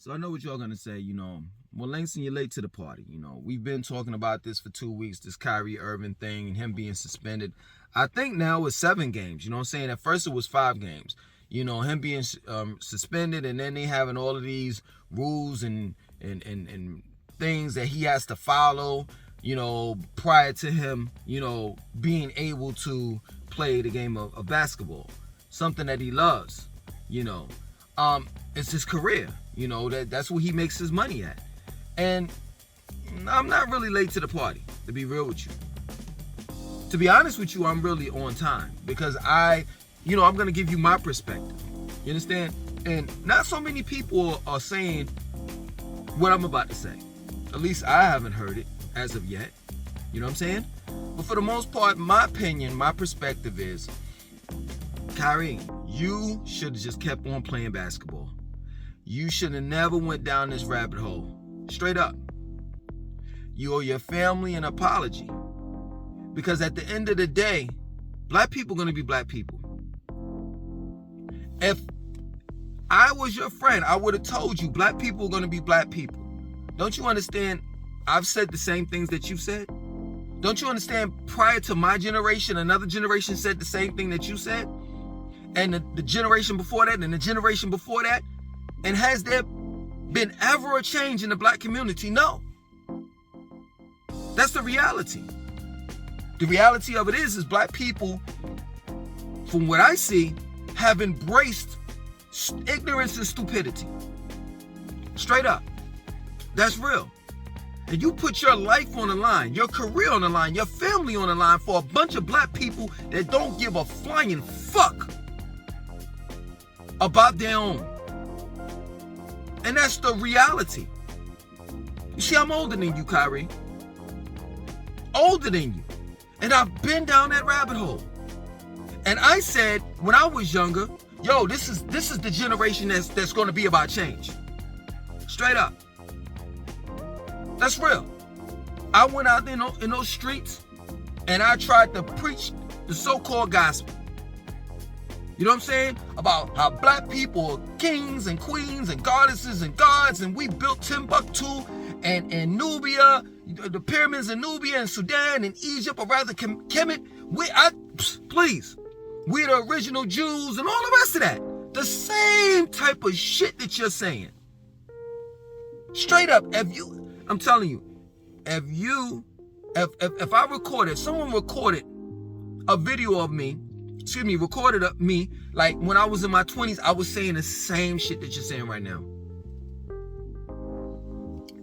So I know what y'all gonna say, well, Langston, you're late to the party. We've been talking about this for 2 weeks, this Kyrie Irving thing and him being suspended. I think now it's 7 games. You know what I'm saying? At first it was 5 games. Him being suspended, and then they having all of these rules and things that he has to follow, prior to him, being able to play the game of basketball, something that he loves. It's his career. That's where he makes his money at. And I'm not really late to the party, to be real with you. To be honest with you, I'm really on time because I'm going to give you my perspective. You understand? And not so many people are saying what I'm about to say. At least I haven't heard it as of yet. You know what I'm saying? But for the most part, my opinion, my perspective is, Kyrie, you should have just kept on playing basketball. You should have never went down this rabbit hole. Straight up. You owe your family an apology. Because at the end of the day, black people are going to be black people. If I was your friend, I would have told you black people are going to be black people. Don't you understand? I've said the same things that you said. Don't you understand? Prior to my generation, another generation said the same thing that you said. And the generation before that, and the generation before that. And has there been ever a change in the black community? No. That's the reality. The reality of it is black people, from what I see, have embraced ignorance and stupidity. Straight up. That's real. And you put your life on the line, your career on the line, your family on the line for a bunch of black people that don't give a flying fuck about their own. And that's the reality. You see, I'm older than you, Kyrie. Older than you. And I've been down that rabbit hole. And I said, when I was younger, yo, this is the generation that's going to be about change. Straight up. That's real. I went out there in those streets and I tried to preach the so-called gospel. You know what I'm saying? About how black people are kings and queens and goddesses and gods, and we built Timbuktu and Nubia, the pyramids in Nubia and Sudan and Egypt, or rather Kemet. We're the original Jews and all the rest of that. The same type of shit that you're saying. Straight up, I'm telling you, if I recorded, someone recorded a video of me, recorded of me, like when I was in my 20s, I was saying the same shit that you're saying right now.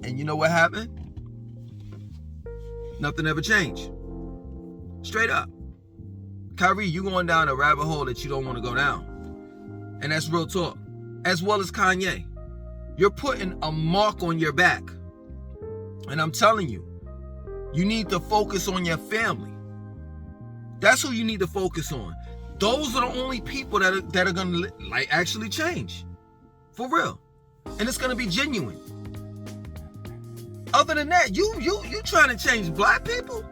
And you know what happened? Nothing ever changed. Straight up. Kyrie, you going down a rabbit hole that you don't want to go down. And that's real talk. As well as Kanye. You're putting a mark on your back. And I'm telling you, you need to focus on your family. That's who you need to focus on. Those are the only people that are going to actually change. For real. And it's going to be genuine. Other than that, you trying to change black people?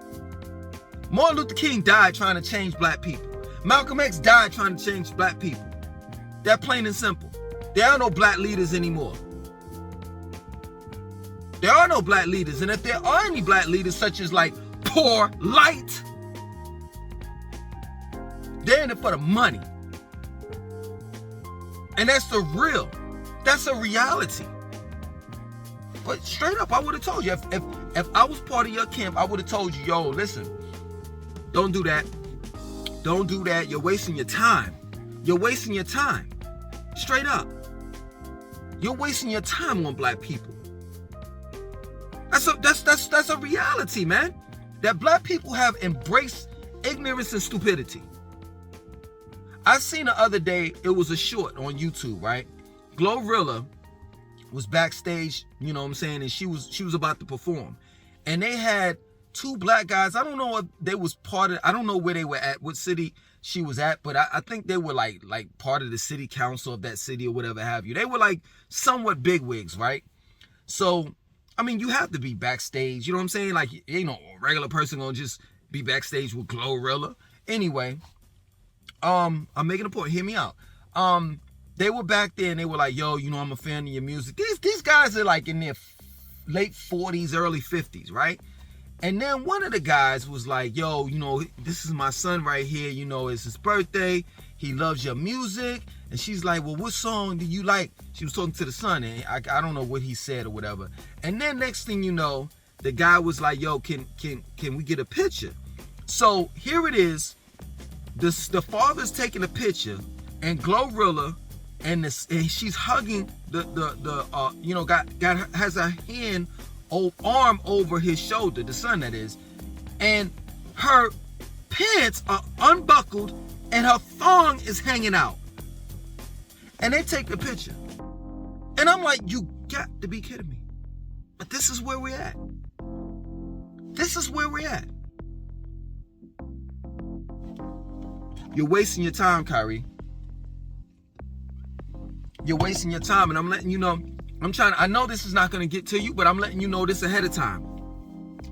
Martin Luther King died trying to change black people. Malcolm X died trying to change black people. That plain and simple. There are no black leaders anymore. There are no black leaders. And if there are any black leaders, such as like Poor Light, they're in it for the money. And that's the real. That's a reality. But straight up, I would have told you. If I was part of your camp, I would have told you, yo, listen, don't do that. Don't do that. You're wasting your time. You're wasting your time. Straight up. You're wasting your time on black people. That's a reality, man. That black people have embraced ignorance and stupidity. I seen the other day, it was a short on YouTube, right? Glorilla was backstage, you know what I'm saying, and she was about to perform. And they had 2 black guys. I don't know if they was part of, I don't know where they were at, what city she was at, but I think they were like part of the city council of that city or whatever have you. They were like somewhat bigwigs, right? So, I mean, you have to be backstage, you know what I'm saying? Like, a regular person gonna just be backstage with Glorilla. Anyway, I'm making a point. Hear me out. They were back there and they were like, yo, I'm a fan of your music. These guys are like in their late 40s, early 50s, right? And then one of the guys was like, yo, this is my son right here. It's his birthday. He loves your music. And she's like, well, what song do you like? She was talking to the son, and I don't know what he said or whatever. And then next thing you know, the guy was like, yo, can we get a picture? So here it is. The father's taking a picture, and Glorilla, and she's hugging has a arm over his shoulder, the son that is, and her pants are unbuckled and her thong is hanging out. And they take the picture. And I'm like, you got to be kidding me. But this is where we're at. This is where we're at. You're wasting your time, Kyrie. You're wasting your time, and I'm letting you know. I know this is not going to get to you, but I'm letting you know this ahead of time.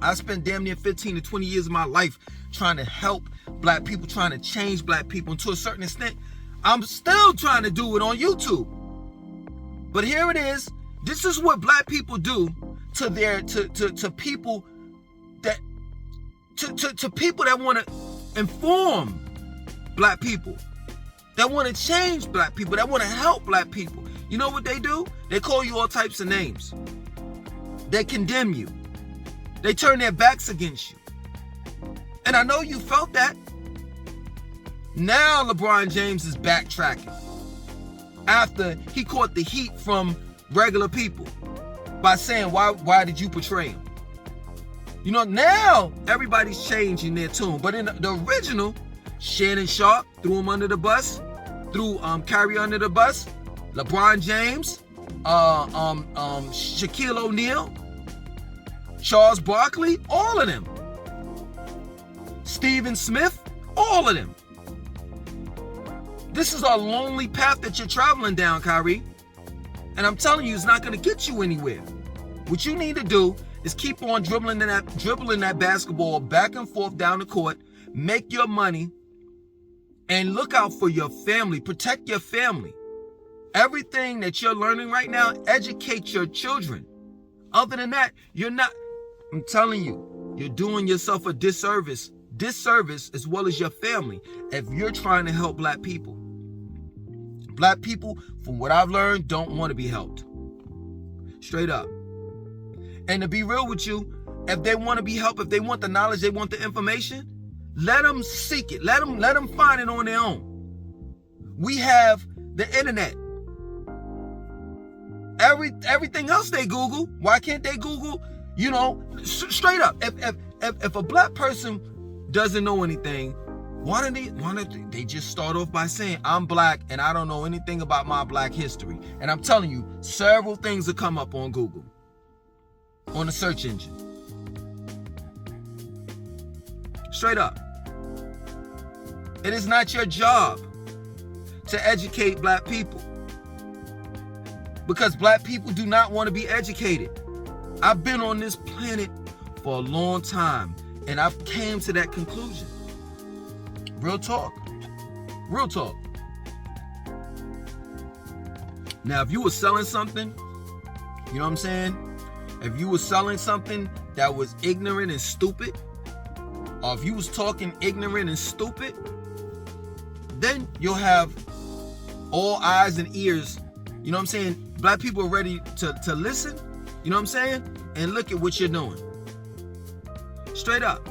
I spent damn near 15 to 20 years of my life trying to help black people, trying to change black people. And to a certain extent, I'm still trying to do it on YouTube. But here it is. This is what black people do to people that to people that want to inform black people, that want to change black people, that want to help black people. You know what they do? They call you all types of names. They condemn you. They turn their backs against you. And I know you felt that. Now LeBron James is backtracking after he caught the heat from regular people by saying, why did you portray him? Now everybody's changing their tune. But in the original, Shannon Sharp threw him under the bus, threw Kyrie under the bus, LeBron James, Shaquille O'Neal, Charles Barkley, all of them. Stephen Smith, all of them. This is a lonely path that you're traveling down, Kyrie. And I'm telling you, it's not going to get you anywhere. What you need to do is keep on dribbling that basketball back and forth down the court, make your money, and look out for your family. Protect your family. Everything that you're learning right now, educate your children. Other than that, you're not. I'm telling you, you're doing yourself a disservice as well as your family if you're trying to help black people. Black people, from what I've learned, don't want to be helped. Straight up. And to be real with you, if they want to be helped, if they want the knowledge, they want the information, let them seek it. Let them find it on their own. We have the internet. Everything else they Google. Why can't they Google? Straight up. If a black person doesn't know anything, why don't they just start off by saying, I'm black and I don't know anything about my black history? And I'm telling you, several things will come up on Google, on the search engine. Straight up. It is not your job to educate black people, because black people do not want to be educated. I've been on this planet for a long time, and I've came to that conclusion. Real talk. Real talk. Now, if you were selling something, you know what I'm saying? If you were selling something that was ignorant and stupid, or if you was talking ignorant and stupid, then you'll have all eyes and ears. You know what I'm saying? Black people are ready to listen, you know what I'm saying? And look at what you're doing. Straight up.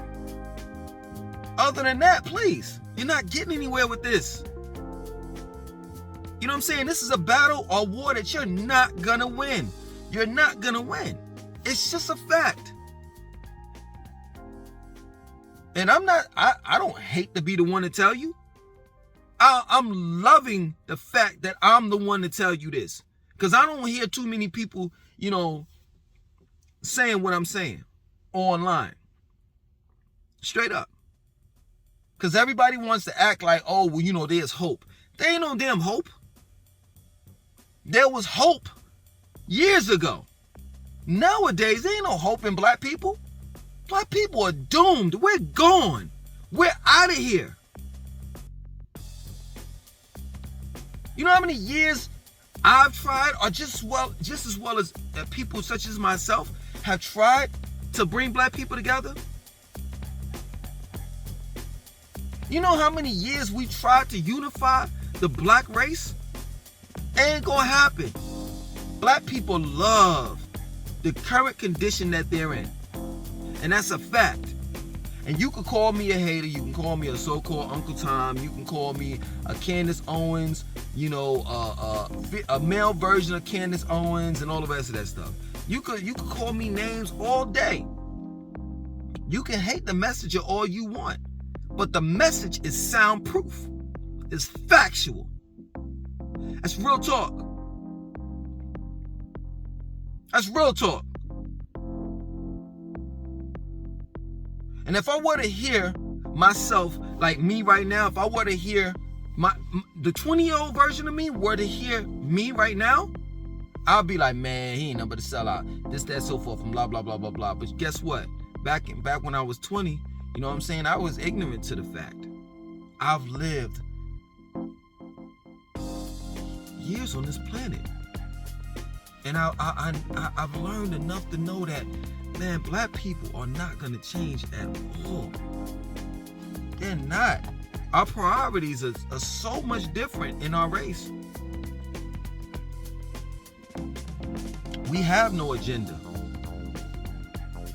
Other than that, please, you're not getting anywhere with this. You know what I'm saying? This is a battle or war that you're not gonna win. You're not gonna win. It's just a fact. And I don't hate to be the one to tell you. I'm loving the fact that I'm the one to tell you this. Because I don't hear too many people, saying what I'm saying online. Straight up. Because everybody wants to act like, oh, well, there's hope. There ain't no damn hope. There was hope years ago. Nowadays, there ain't no hope in black people. Black people are doomed. We're gone. We're out of here. You know how many years I've tried, or just as well as people such as myself have tried to bring black people together? You know how many years we tried to unify the black race? Ain't gonna happen. Black people love the current condition that they're in. And that's a fact. And you can call me a hater, you can call me a so-called Uncle Tom, you can call me a Candace Owens, you know, a male version of Candace Owens and all the rest of that stuff. You could call me names all day. You can hate the messenger all you want, but the message is soundproof. It's factual. That's real talk. That's real talk. And if I were to hear myself, like me right now, if I were to hear the 20-year-old version of me were to hear me right now, I'll be like, man, he ain't nothing but a sellout. This, that, so forth, and blah, blah, blah, blah, blah. But guess what? Back when I was 20, you know what I'm saying? I was ignorant to the fact. I've lived years on this planet. And I've learned enough to know that, man, black people are not going to change at all. They're not. Our priorities are so much different in our race. We have no agenda.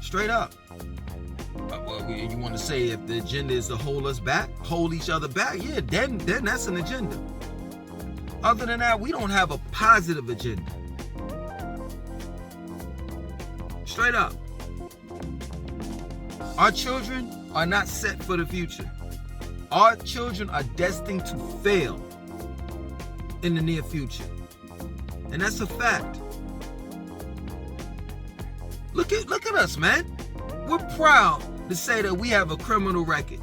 Straight up. You want to say if the agenda is to hold us back, hold each other back, yeah, then that's an agenda. Other than that, we don't have a positive agenda. Straight up. Our children are not set for the future. Our children are destined to fail in the near future. And that's a fact. Look at us, man. We're proud to say that we have a criminal record.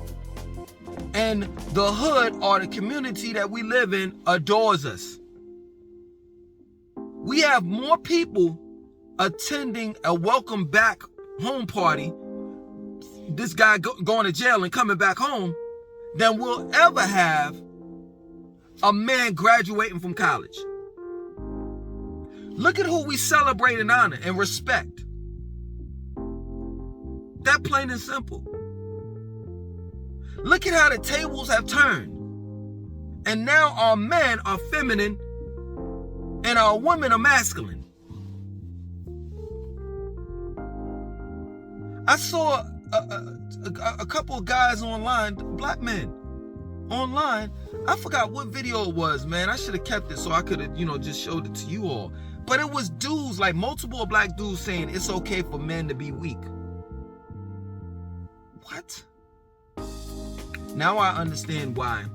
And the hood or the community that we live in adores us. We have more people attending a welcome back home party, this guy going to jail and coming back home, than we'll ever have a man graduating from college. Look at who we celebrate and honor and respect. That plain and simple. Look at how the tables have turned. And now our men are feminine and our women are masculine. I saw a couple of guys online, black men online. I forgot what video it was, man. I should have kept it so I could have, just showed it to you all. But it was dudes, like multiple black dudes saying it's okay for men to be weak. What? Now I understand why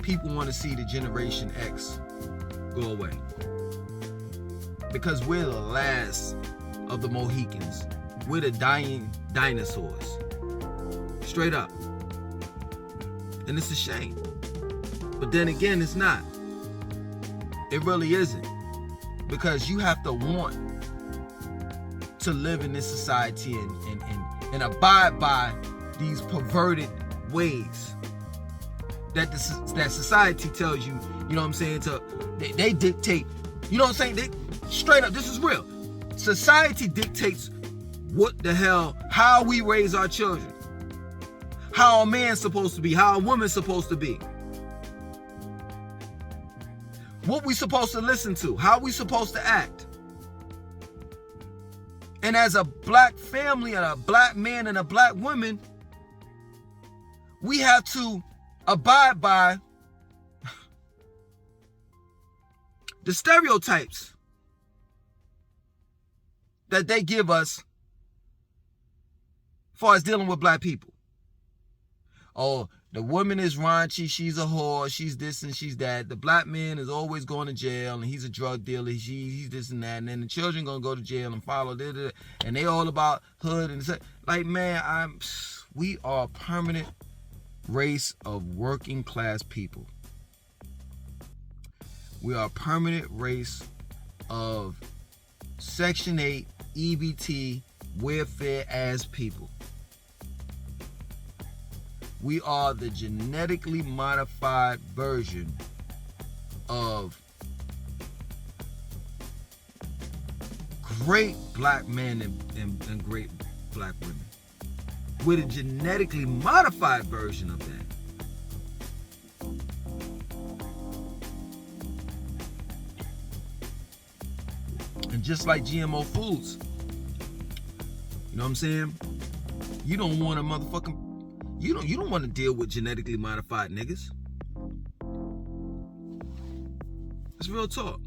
people want to see the Generation X go away. Because we're the last of the Mohicans. We're the dying dinosaurs. Straight up. And it's a shame. But then again, it's not. It really isn't. Because you have to want to live in this society and abide by these perverted ways that that society tells you, you know what I'm saying, they dictate, you know what I'm saying, straight up, this is real. Society dictates what the hell, how we raise our children, how a man's supposed to be, how a woman's supposed to be, what we supposed to listen to, how we supposed to act. And as a black family and a black man and a black woman, we have to abide by the stereotypes that they give us as far as dealing with black people. Oh, the woman is raunchy, she's a whore, she's this and she's that. The black man is always going to jail and he's a drug dealer, he's this and that. And then the children going to go to jail and follow this, and they all about hood and like, man, we are a permanent race of working class people. We are a permanent race of Section 8, EBT, welfare ass people. We are the genetically modified version of great black men and great black women with a genetically modified version of that. And just like GMO foods, you know what I'm saying? You don't want a motherfucking, you don't want to deal with genetically modified niggas. That's real talk.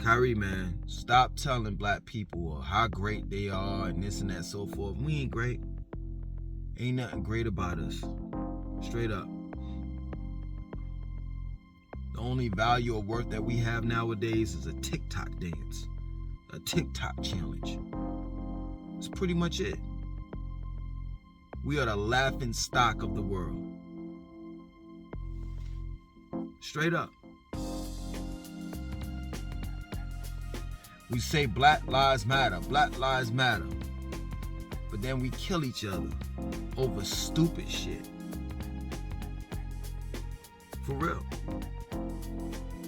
Kyrie, man, stop telling black people how great they are and this and that, so forth. We ain't great. Ain't nothing great about us. Straight up. The only value or worth that we have nowadays is a TikTok dance, a TikTok challenge. That's pretty much it. We are the laughing stock of the world. Straight up. We say Black Lives Matter, Black Lives Matter. But then we kill each other over stupid shit. For real.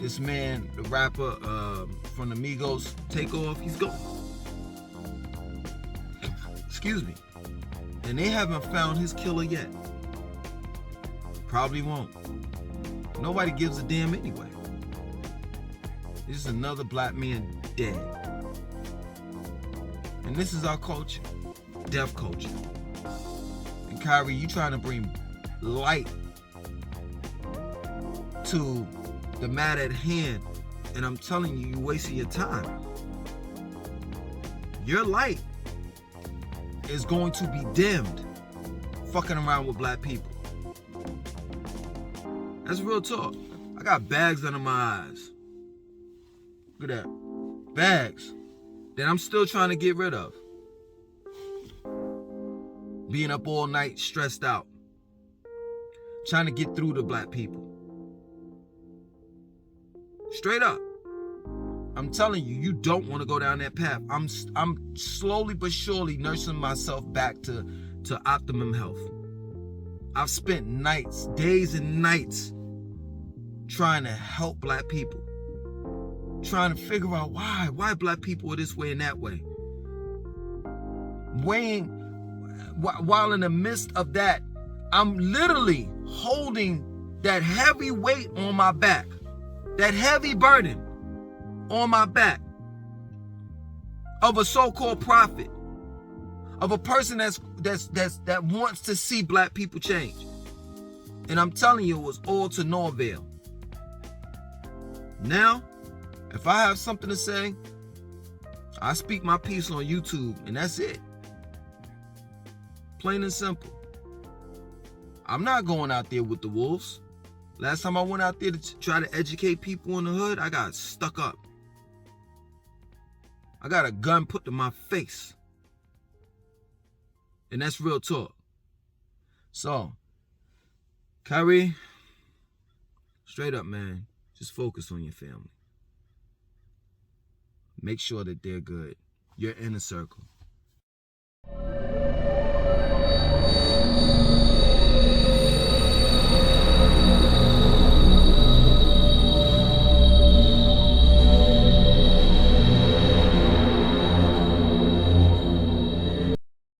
This man, the rapper from the Migos, Takeoff, he's gone. Excuse me. And they haven't found his killer yet. Probably won't. Nobody gives a damn anyway. This is another black man dead. And this is our culture. Death culture. And Kyrie, you trying to bring light to the matter at hand. And I'm telling you, you're wasting your time. Your light is going to be dimmed fucking around with black people. That's real talk. I got bags under my eyes. Look at that. Bags that I'm still trying to get rid of. Being up all night, stressed out. Trying to get through to black people. Straight up. I'm telling you, you don't want to go down that path. I'm slowly but surely nursing myself back to optimum health. I've spent nights, days and nights trying to help black people. Trying to figure out why black people are this way and that way. While in the midst of that, I'm literally holding that heavy weight on my back, that heavy burden on my back of a so-called prophet, of a person that wants to see black people change. And I'm telling you, it was all to no avail. Now, if I have something to say, I speak my piece on YouTube, and that's it. Plain and simple. I'm not going out there with the wolves. Last time I went out there to try to educate people in the hood, I got stuck up. I got a gun put to my face. And that's real talk. So, Kyrie, straight up, man, just focus on your family. Make sure that they're good. Your inner circle.